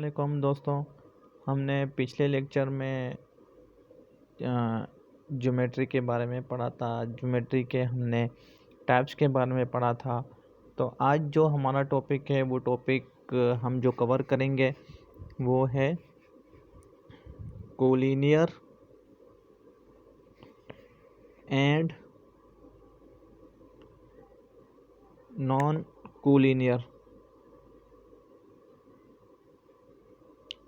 वालेकुम दोस्तों। हमने पिछले लेक्चर में ज्योमेट्री के बारे में पढ़ा था। ज्योमेट्री के हमने टाइप्स के बारे में पढ़ा था। तो आज जो हमारा टॉपिक है वो टॉपिक हम जो कवर करेंगे वो है collinear and non collinear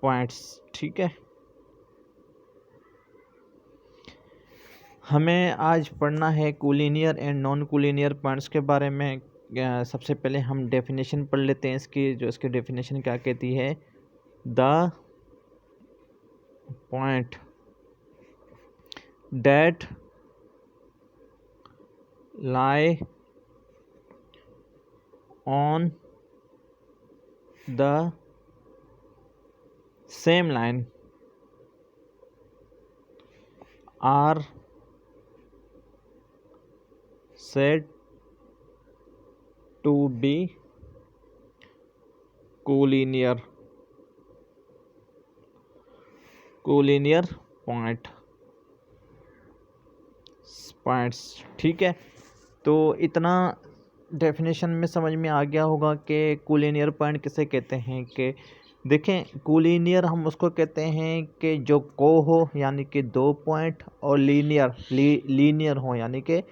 points. ठीक है, हमें आज पढ़ना है collinear and non collinear points के बारे में। सबसे पहले हम डेफिनेशन पढ़ लेते हैं इसकी डेफिनेशन क्या कहती है। The point that lie on the same line are said to be collinear points. ठीक है, तो इतना डेफिनेशन में समझ में आ गया होगा कि कोलिनियर पॉइंट किसे कहते हैं। कि देखें, कोलिनियर हम उसको कहते हैं कि जो को हो यानी कि दो पॉइंट, और लीनियर हो यानी कि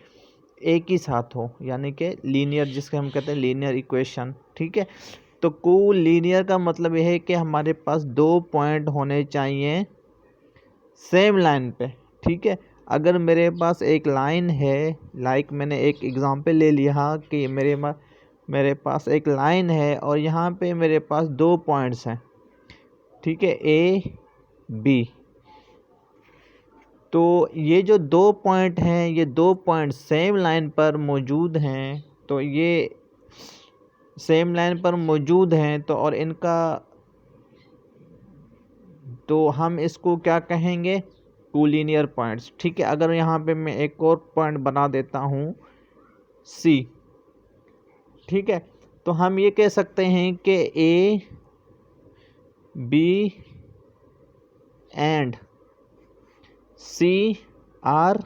एक ही साथ हो, यानी कि लीनियर जिसके हम कहते हैं लीनियर इक्वेशन। ठीक है, तो कोलिनियर का मतलब यह है कि हमारे पास दो पॉइंट होने चाहिए सेम लाइन पे। ठीक है, अगर मेरे पास एक लाइन है, लाइक मैंने एक एग्जांपल ले लिया कि मेरे पास एक लाइन है और यहाँ पे मेरे पास दो पॉइंट्स हैं। ठीक है, ए बी। तो ये जो दो पॉइंट हैं, ये दो पॉइंट सेम लाइन पर मौजूद हैं। तो ये सेम लाइन पर मौजूद हैं तो और इनका तो हम इसको क्या कहेंगे, कोलिनियर पॉइंट्स। ठीक है, अगर यहाँ पे मैं एक और पॉइंट बना देता हूँ सी। ठीक है, तो हम ये कह सकते हैं कि A B and C are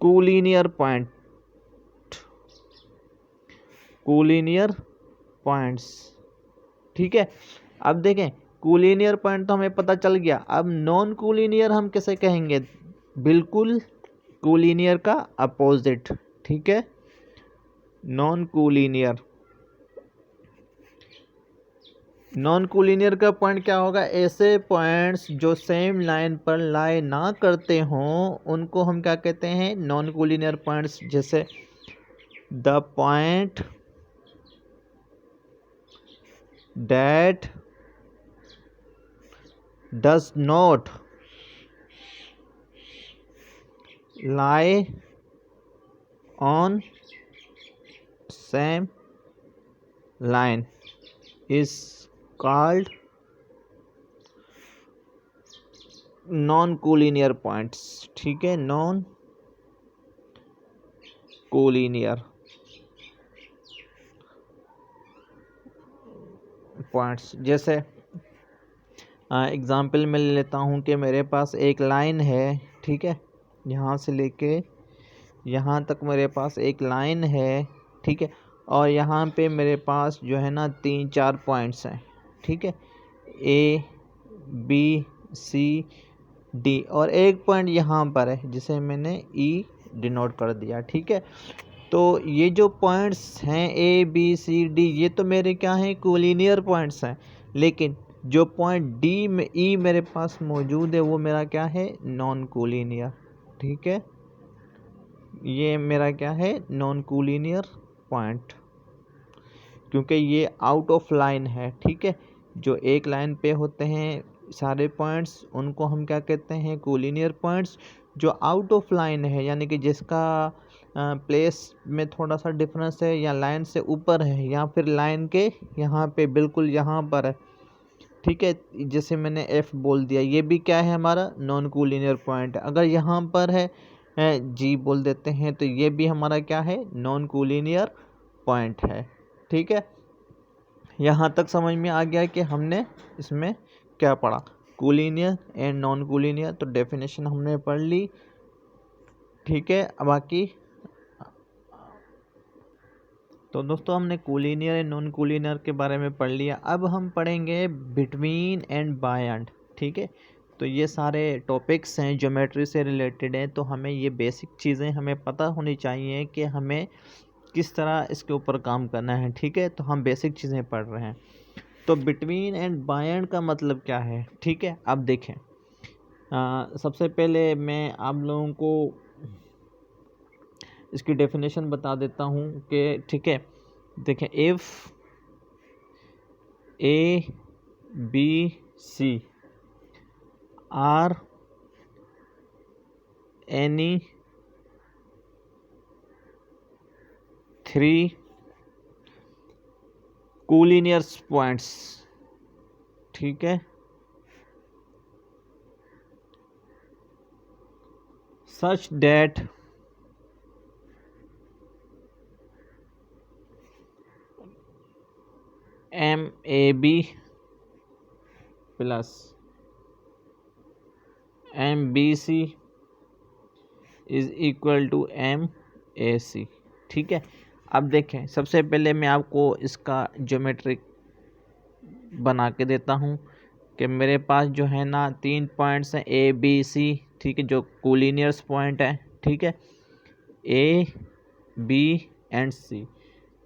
collinear points. ठीक है, अब देखें, कोलिनियर पॉइंट तो हमें पता चल गया। अब नॉन कोलिनियर हम किसे कहेंगे, बिल्कुल कोलिनियर का अपोजिट। ठीक है, नॉन कोलिनियर का पॉइंट क्या होगा, ऐसे पॉइंट्स जो सेम लाइन पर लाई ना करते हों उनको हम क्या कहते हैं, नॉन कोलिनियर पॉइंट्स। जैसे the point that does not lie on same line is called non collinear points. ठीक है, नॉन कोलिनियर पॉइंट्स। जैसे एग्जाम्पल मैं ले लेता हूँ कि मेरे पास एक लाइन है। ठीक है, यहाँ से लेके यहाँ तक मेरे पास एक लाइन है। ठीक है, और यहाँ पे मेरे पास जो है ना 3-4 पॉइंट्स हैं। ठीक है, ए बी सी डी, और एक पॉइंट यहाँ पर है जिसे मैंने ई डिनोट कर दिया। ठीक है, तो ये जो पॉइंट्स हैं ए बी सी डी, ये तो मेरे क्या हैं, कोलिनियर पॉइंट्स हैं। लेकिन जो पॉइंट डी में ई मेरे पास मौजूद है वो मेरा क्या है, नॉन कोलिनियर। ठीक है, ये मेरा क्या है, नॉन कोलिनियर पॉइंट, क्योंकि ये आउट ऑफ लाइन है। ठीक है, जो एक लाइन पे होते हैं सारे पॉइंट्स उनको हम क्या कहते हैं, कोलिनियर पॉइंट्स। जो आउट ऑफ लाइन है यानी कि जिसका प्लेस में थोड़ा सा डिफरेंस है, या लाइन से ऊपर है, या फिर लाइन के यहाँ पे बिल्कुल यहाँ पर है। ठीक है, जैसे मैंने एफ बोल दिया, ये भी क्या है, हमारा नॉन कोलिनियर पॉइंट। अगर यहाँ पर है जी बोल देते हैं तो ये भी हमारा क्या है, नॉन कोलिनियर पॉइंट है। ठीक है, यहाँ तक समझ में आ गया कि हमने इसमें क्या पढ़ा, कोलिनियर एंड नॉन कोलिनियर। तो डेफिनेशन हमने पढ़ ली, ठीक है। बाकी तो दोस्तों हमने कोलिनियर एंड नॉन कोलिनियर के बारे में पढ़ लिया। अब हम पढ़ेंगे बिटवीन एंड बाय एंड, ठीक है। तो ये सारे टॉपिक्स हैं ज्योमेट्री से रिलेटेड हैं, तो हमें ये बेसिक चीज़ें हमें पता होनी चाहिए कि हमें किस तरह इसके ऊपर काम करना है, ठीक है। तो हम बेसिक चीज़ें पढ़ रहे हैं। तो बिटवीन एंड बाय एंड का मतलब क्या है, ठीक है। अब देखें, सबसे पहले मैं आप लोगों को इसकी डेफिनेशन बता देता हूँ कि, ठीक है, देखें, if A B C are any 3 collinear points, ठीक है, such that MAB plus MBC is equal to MAC, ठीक है। अब देखें, सबसे पहले मैं आपको इसका ज्योमेट्रिक बना के देता हूँ कि मेरे पास जो है ना 3 पॉइंट्स हैं A B C, ठीक है, जो कोलिनियर्स पॉइंट है, ठीक है, A B एंड C,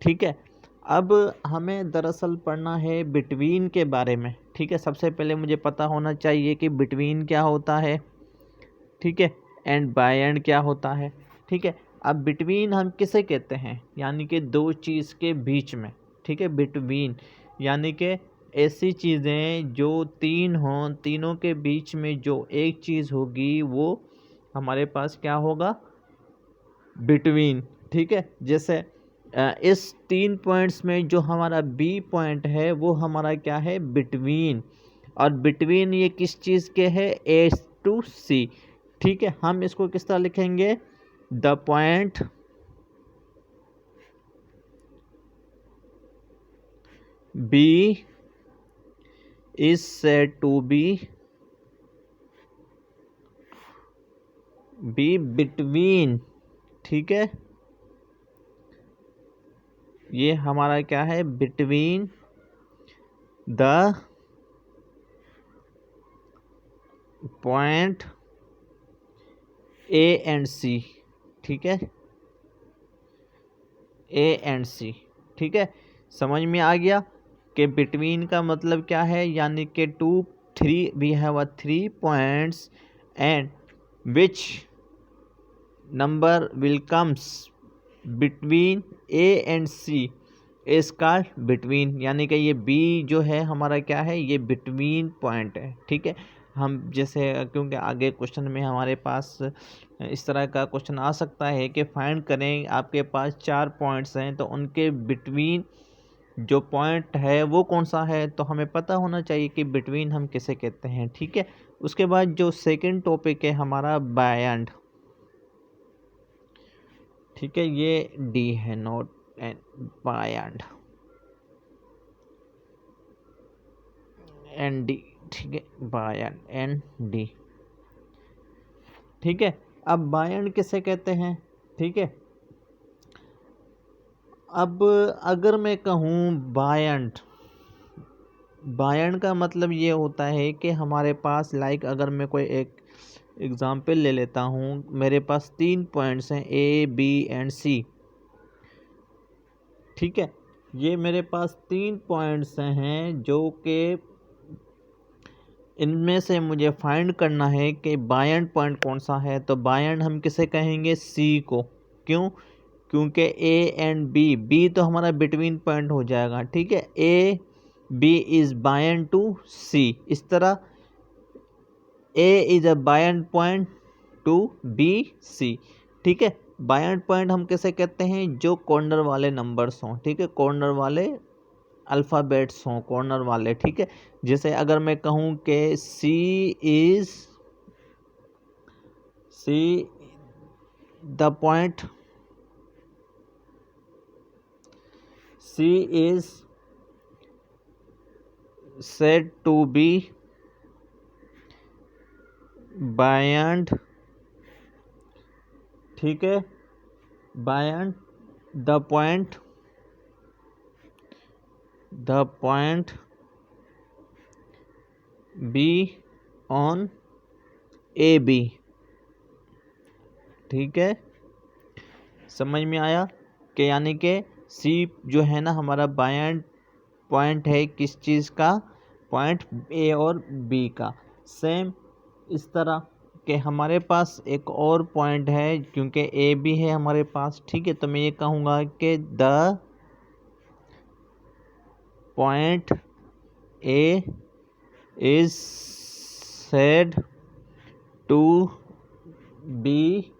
ठीक है। अब हमें दरअसल पढ़ना है बिटवीन के बारे में, ठीक है। सबसे पहले मुझे पता होना चाहिए कि बिटवीन क्या होता है, ठीक है, एंड बाय एंड क्या होता है, ठीक है। अब बिटवीन हम किसे कहते हैं, यानी कि दो चीज़ के बीच में, ठीक है। बिटवीन यानी कि ऐसी चीज़ें जो तीन हों, तीनों के बीच में जो एक चीज़ होगी वो हमारे पास क्या होगा, बिटवीन, ठीक है। जैसे इस 3 पॉइंट्स में जो हमारा बी पॉइंट है वो हमारा क्या है, बिटवीन। और बिटवीन ये किस चीज़ के है, ए टू सी, ठीक है। हम इसको किस तरह लिखेंगे, the point B is said to be between, ठीक है। ये हमारा क्या है, between the point A and C, ठीक है, ए एंड सी, ठीक है। समझ में आ गया कि बिटवीन का मतलब क्या है, यानी कि 2 3 we have 3 points and which number will comes between A and C is called between, यानी कि ये बी जो है हमारा क्या है, ये बिटवीन पॉइंट है, ठीक है। हम जैसे, क्योंकि आगे क्वेश्चन में हमारे पास इस तरह का क्वेश्चन आ सकता है कि फाइंड करें, आपके पास 4 पॉइंट्स हैं तो उनके बिटवीन जो पॉइंट है वो कौन सा है, तो हमें पता होना चाहिए कि बिटवीन हम किसे कहते हैं, ठीक है। उसके बाद जो सेकंड टॉपिक है हमारा बाय एंड, ठीक है, ये डी है, note and by and D, ठीक है, बाय एंड डी, ठीक है। अब बाय एंड किसे कहते हैं, ठीक है। अब अगर मैं कहूँ बाय एंड का मतलब ये होता है कि हमारे पास, लाइक अगर मैं कोई एक एग्जांपल ले लेता हूँ, मेरे पास 3 पॉइंट्स हैं ए बी एंड सी, ठीक है। ये मेरे पास 3 पॉइंट्स हैं जो कि इनमें से मुझे फाइंड करना है कि बाय एंड पॉइंट कौन सा है। तो बाय एंड हम किसे कहेंगे, सी को। क्यों, क्योंकि ए एंड बी तो हमारा बिटवीन पॉइंट हो जाएगा, ठीक है। A B is by and to C, इस तरह A is a by and point to B C, ठीक है। बाय एंड पॉइंट हम कैसे कहते हैं, जो कॉर्नर वाले नंबर्स हों, ठीक है, कॉर्नर वाले अल्फ़ाबेट्स हों, कॉर्नर वाले, ठीक है। जैसे अगर मैं कहूँ कि see the point C is said to be beyond, ठीक है, beyond the point B on AB, ठीक है, समझ में आया कि यानी कि सी जो है ना हमारा बायंड पॉइंट है किस चीज़ का, पॉइंट ए और बी का। सेम इस तरह के हमारे पास एक और पॉइंट है, क्योंकि ए बी है हमारे पास, ठीक है, तो मैं ये कहूँगा कि the point A is said to be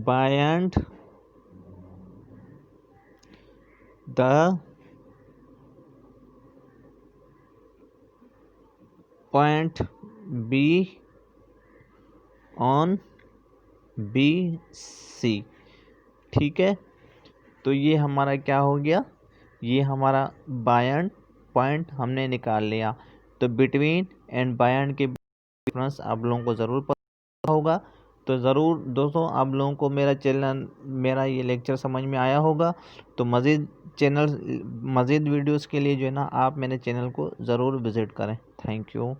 beyond the point B on BC, ठीक है। तो ये हमारा क्या हो गया, ये हमारा बायंड पॉइंट हमने निकाल लिया। तो बिटवीन एंड बायंड के डिफरेंस आप लोगों को ज़रूर पता होगा। तो ज़रूर दोस्तों आप लोगों को मेरा ये लेक्चर समझ में आया होगा। तो मज़ीद वीडियोस के लिए जो है ना आप मेरे चैनल को ज़रूर विज़िट करें। Thank you.